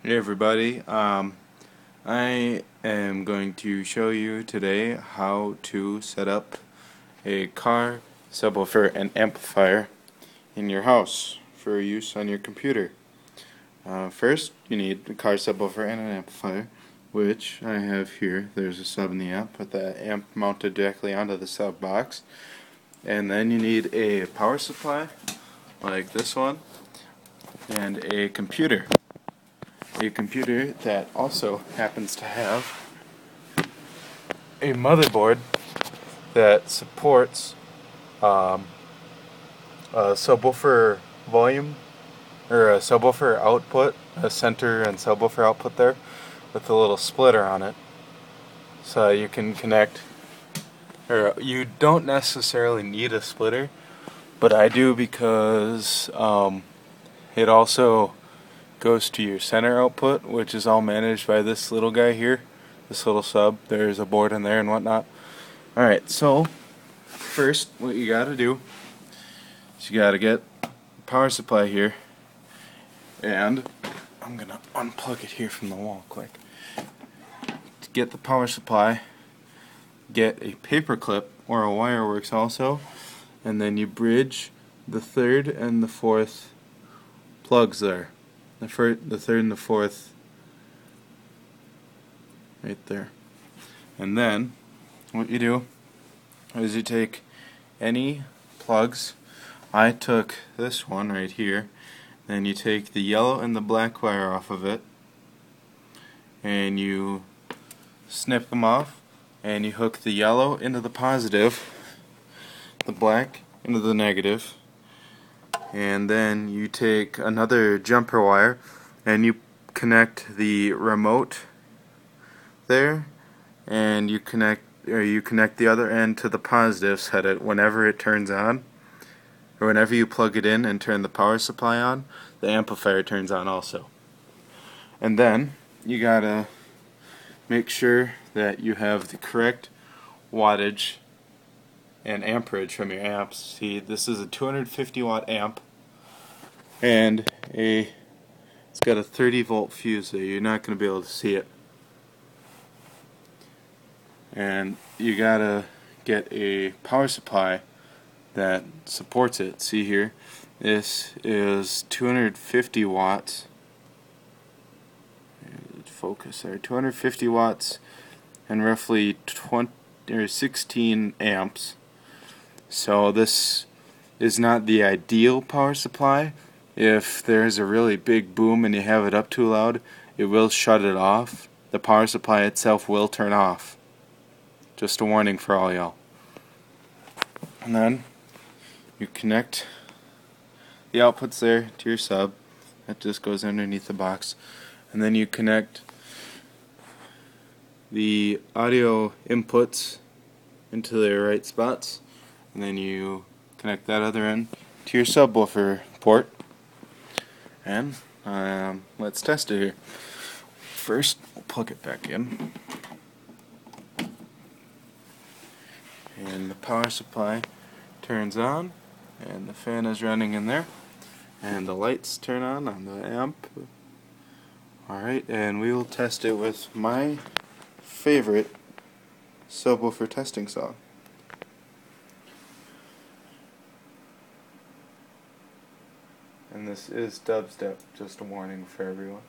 Hey everybody, I am going to show you today how to set up a car subwoofer and amplifier in your house for use on your computer. First, you need a car subwoofer and an amplifier, which I have here. There's a sub in the amp with the amp mounted directly onto the sub box. And then you need a power supply like this one and a computer. A computer that also happens to have a motherboard that supports a subwoofer volume, or a subwoofer output, a center and subwoofer output there with a little splitter on it, so you can connect, or you don't necessarily need a splitter, but I do because it also goes to your center output, which is all managed by this little guy here, this little sub. There's a board in there and whatnot. Alright, so first what you gotta do is you gotta get the power supply here, and I'm gonna unplug it here from the wall quick. To get the power supply, get a paper clip or a wire works also, and then you bridge the third and the fourth plugs there. The third and the fourth right there. And then what you do is you take any plugs. I took this one right here. Then you take the yellow and the black wire off of it, and you snip them off, and you hook the yellow into the positive, the black into the negative. And then you take another jumper wire and you connect the remote there, and you connect the other end to the positive, set it whenever it turns on, or whenever you plug it in and turn the power supply on, the amplifier turns on also. And then you gotta make sure that you have the correct wattage and amperage from your amps. See, this is a 250 watt amp, and it's got a 30 volt fuse there. You're not going to be able to see it. And you gotta get a power supply that supports it. See here, this is 250 watts. Focus there, 250 watts and roughly 16 amps. So this is not the ideal power supply. If there's a really big boom and you have it up too loud, it will shut it off. The power supply itself will turn off. Just a warning for all y'all. And then you connect the outputs there to your sub. That just goes underneath the box. And then you connect the audio inputs into their right spots. And then you connect that other end to your subwoofer port, and let's test it here. First, we'll plug it back in, and the power supply turns on, and the fan is running in there, and the lights turn on the amp. Alright, and we will test it with my favorite subwoofer testing song. And this is dubstep, just a warning for everyone.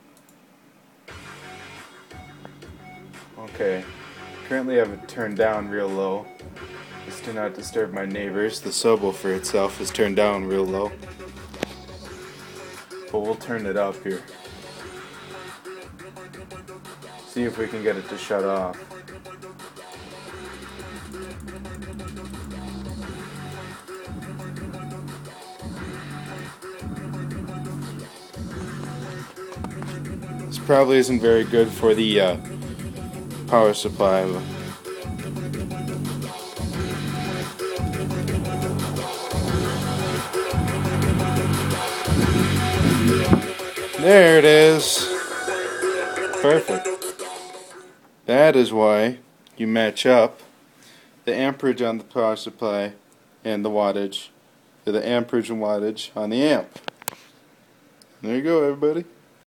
Okay, currently I have it turned down real low. Just do not disturb my neighbors. The subwoofer itself is turned down real low. But we'll turn it up here. See if we can get it to shut off. This probably isn't very good for the power supply. There it is. Perfect. That is why you match up the amperage on the power supply and the wattage to the amperage and wattage on the amp. There you go, everybody.